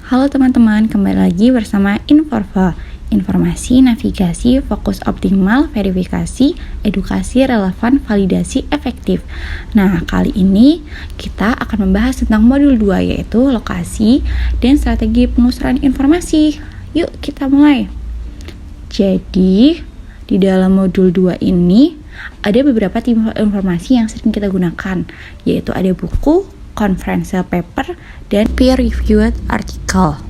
Halo teman-teman, kembali lagi bersama Inforva. Informasi, navigasi, fokus optimal, verifikasi, edukasi, relevan, validasi, efektif. Nah, kali ini kita akan membahas tentang modul 2, yaitu lokasi dan strategi penelusuran informasi. Yuk kita mulai. Jadi, di dalam modul 2 ini ada beberapa tipe informasi yang sering kita gunakan, yaitu ada buku, conference paper, dan peer-reviewed article.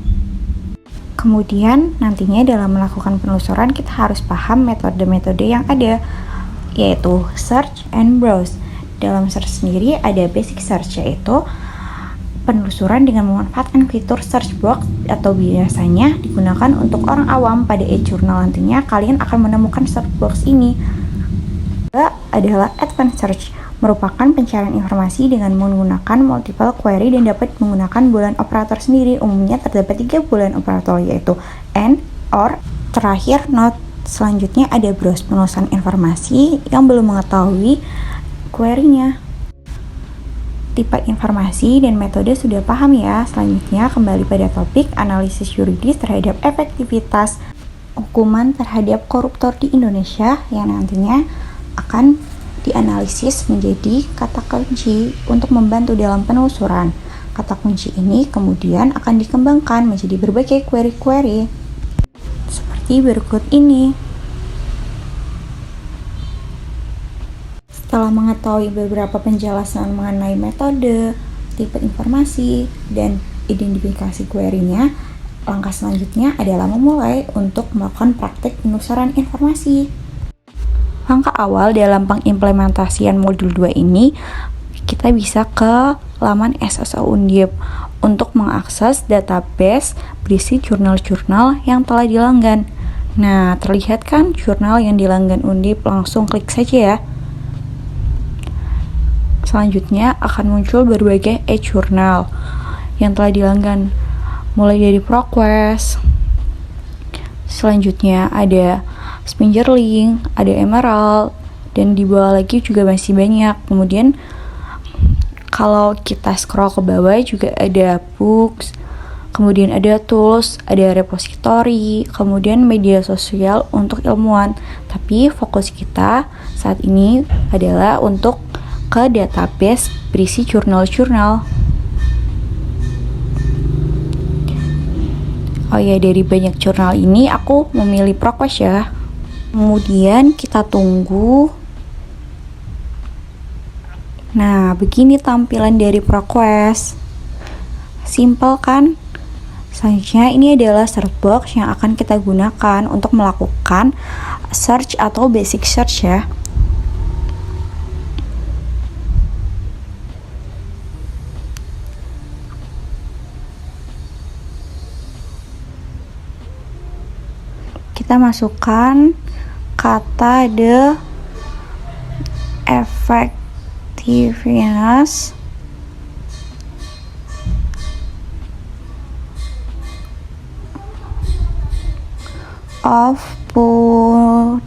Kemudian nantinya dalam melakukan penelusuran kita harus paham metode-metode yang ada, yaitu search and browse. Dalam search sendiri ada basic search, yaitu penelusuran dengan memanfaatkan fitur search box atau biasanya digunakan untuk orang awam. Pada e-journal nantinya kalian akan menemukan search box ini. Kedua adalah advanced search, merupakan pencarian informasi dengan menggunakan multiple query dan dapat menggunakan boolean operator sendiri. Umumnya terdapat 3 boolean operator, yaitu and, or, terakhir not. Selanjutnya ada browse, penelusuran informasi yang belum mengetahui query-nya. Tipe informasi dan metode sudah paham ya. Selanjutnya kembali pada topik analisis yuridis terhadap efektivitas hukuman terhadap koruptor di Indonesia yang nantinya akan dianalisis menjadi kata kunci untuk membantu dalam penelusuran. Kata kunci ini kemudian akan dikembangkan menjadi berbagai query-query seperti berikut ini. Setelah mengetahui beberapa penjelasan mengenai metode, tipe informasi, dan identifikasi query-nya, langkah selanjutnya adalah memulai untuk melakukan praktek penelusuran informasi. Langkah awal dalam pengimplementasian modul 2 ini, kita bisa ke laman SSO Undip untuk mengakses database berisi jurnal-jurnal yang telah dilanggan. Nah, terlihat kan jurnal yang dilanggan Undip, langsung klik saja ya. Selanjutnya akan muncul berbagai e-journal yang telah dilanggan, mulai dari ProQuest. Selanjutnya ada Spingerling, ada Emerald, dan di bawah lagi juga masih banyak. Kemudian kalau kita scroll ke bawah juga ada books, kemudian ada tools, ada repository, kemudian media sosial untuk ilmuwan. Tapi fokus kita saat ini adalah untuk ke database berisi jurnal-jurnal. Oh ya, dari banyak jurnal ini aku memilih ProQuest ya. Kemudian kita tunggu. Nah, begini tampilan dari ProQuest. Simple kan? Selanjutnya ini adalah search box yang akan kita gunakan untuk melakukan search atau basic search ya. Kita masukkan kata the effectiveness of punishment.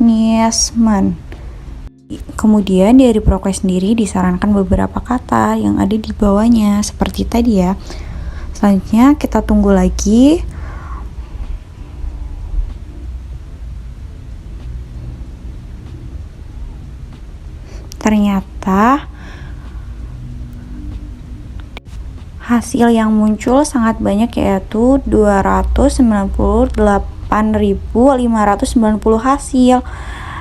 Kemudian dari ProQuest sendiri disarankan beberapa kata yang ada di bawahnya seperti tadi ya. Selanjutnya kita tunggu lagi. Ternyata hasil yang muncul sangat banyak, yaitu 298.590 hasil.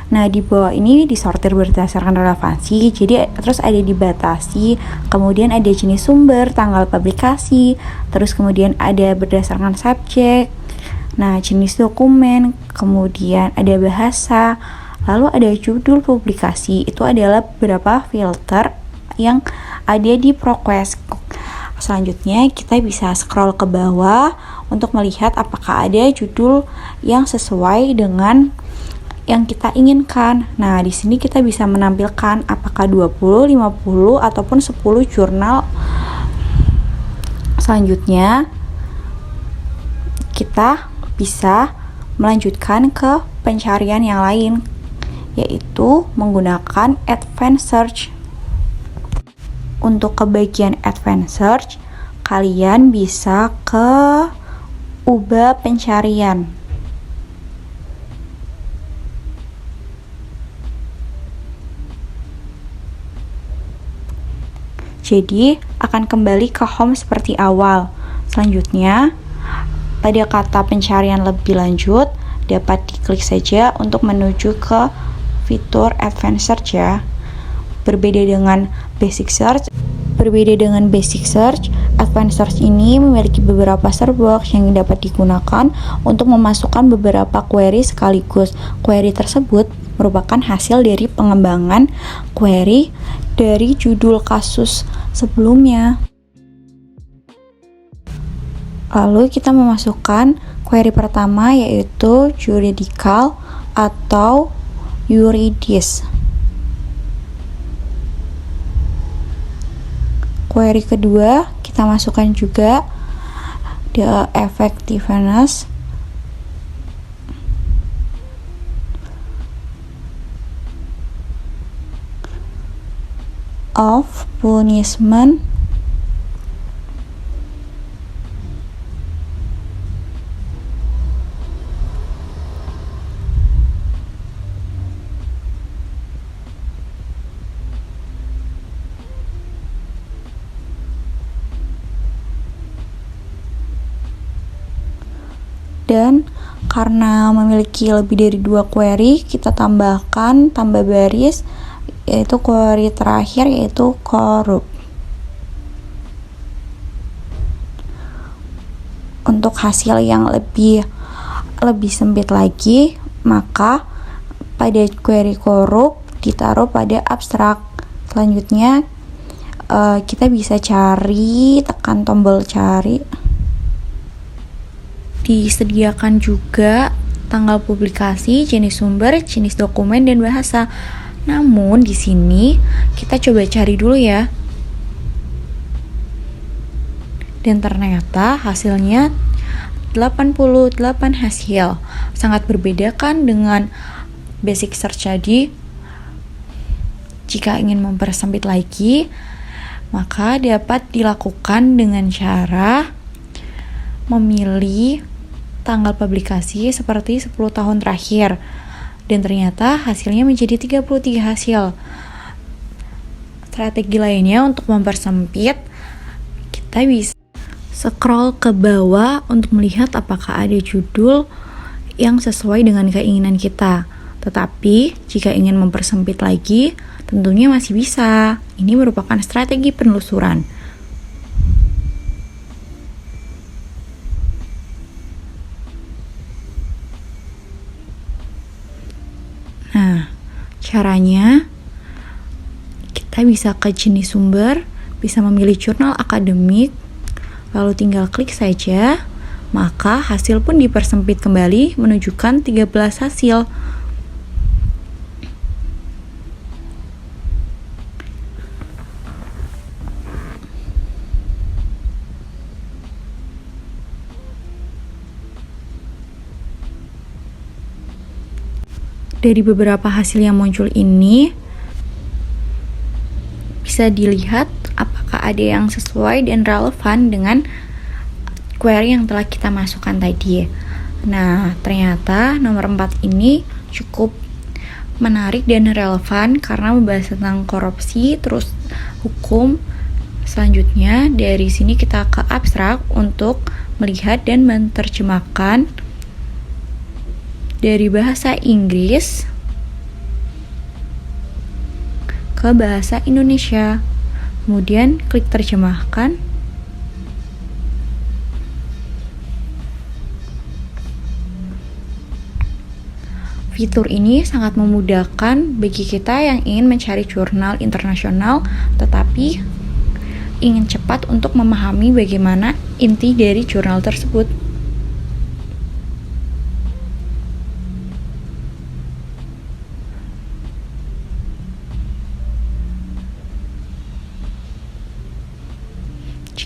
Nah, di bawah ini disortir berdasarkan relevansi, jadi terus ada dibatasi, kemudian ada jenis sumber, tanggal publikasi, terus kemudian ada berdasarkan subjek, nah jenis dokumen, kemudian ada bahasa, lalu ada judul publikasi. Itu adalah beberapa filter yang ada di ProQuest. Selanjutnya kita bisa scroll ke bawah untuk melihat apakah ada judul yang sesuai dengan yang kita inginkan. Nah, di sini kita bisa menampilkan apakah 20, 50 ataupun 10 jurnal. Selanjutnya kita bisa melanjutkan ke pencarian yang lain, yaitu menggunakan advanced search. Untuk ke bagian advanced search, kalian bisa ke ubah pencarian. Jadi, akan kembali ke home seperti awal. Selanjutnya, pada kata pencarian lebih lanjut, dapat diklik saja untuk menuju ke fitur Advanced Search ya. Berbeda dengan Basic Search, Advanced Search ini memiliki beberapa search box yang dapat digunakan untuk memasukkan beberapa query sekaligus. Query tersebut merupakan hasil dari pengembangan query dari judul kasus sebelumnya. Lalu kita memasukkan query pertama, yaitu juridical atau yuridis. Query kedua kita masukkan juga the effectiveness of punishment dan karena memiliki lebih dari 2 query, kita tambah baris, yaitu query terakhir, yaitu korup. Untuk hasil yang lebih sempit lagi, maka pada query korup ditaruh pada abstrak. Selanjutnya kita bisa cari, tekan tombol cari. Disediakan juga tanggal publikasi, jenis sumber, jenis dokumen, dan bahasa. Namun di sini kita coba cari dulu ya. Dan ternyata hasilnya 88 hasil. Sangat berbeda kan dengan basic search tadi. Jika ingin mempersempit lagi, maka dapat dilakukan dengan cara memilih tanggal publikasi seperti 10 tahun terakhir, dan ternyata hasilnya menjadi 33 hasil. Strategi lainnya untuk mempersempit, kita bisa scroll ke bawah untuk melihat apakah ada judul yang sesuai dengan keinginan kita. Tetapi jika ingin mempersempit lagi, tentunya masih bisa. Ini merupakan strategi penelusuran. Nah, caranya kita bisa ke jenis sumber, bisa memilih jurnal akademik, lalu tinggal klik saja, maka hasil pun dipersempit kembali menunjukkan 13 hasil. Dari beberapa hasil yang muncul ini, bisa dilihat apakah ada yang sesuai dan relevan dengan query yang telah kita masukkan tadi. Nah, ternyata nomor 4 ini cukup menarik dan relevan karena membahas tentang korupsi, terus hukum. Selanjutnya, dari sini kita ke abstrak untuk melihat dan menerjemahkan dari bahasa Inggris ke bahasa Indonesia. Kemudian klik terjemahkan. Fitur ini sangat memudahkan bagi kita yang ingin mencari jurnal internasional tetapi ingin cepat untuk memahami bagaimana inti dari jurnal tersebut.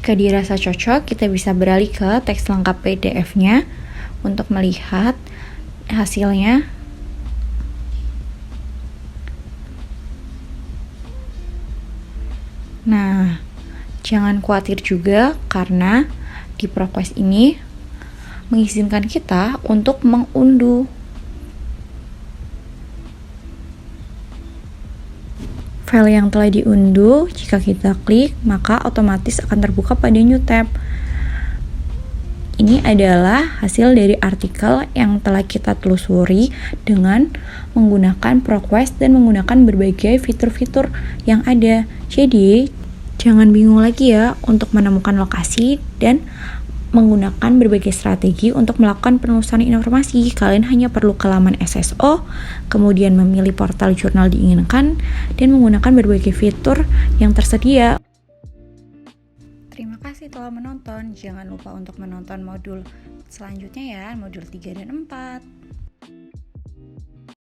Jika dirasa cocok, kita bisa beralih ke teks lengkap PDF-nya untuk melihat hasilnya. Nah, jangan khawatir juga karena di ProQuest ini mengizinkan kita untuk mengunduh file yang telah diunduh. Jika kita klik, maka otomatis akan terbuka pada new tab. Ini adalah hasil dari artikel yang telah kita telusuri dengan menggunakan ProQuest dan menggunakan berbagai fitur-fitur yang ada. Jadi, jangan bingung lagi ya untuk menemukan lokasi dan menggunakan berbagai strategi untuk melakukan penelusuran informasi. Kalian hanya perlu ke laman SSO, kemudian memilih portal jurnal diinginkan, dan menggunakan berbagai fitur yang tersedia. Terima kasih telah menonton. Jangan lupa untuk menonton modul selanjutnya ya, modul 3 dan 4.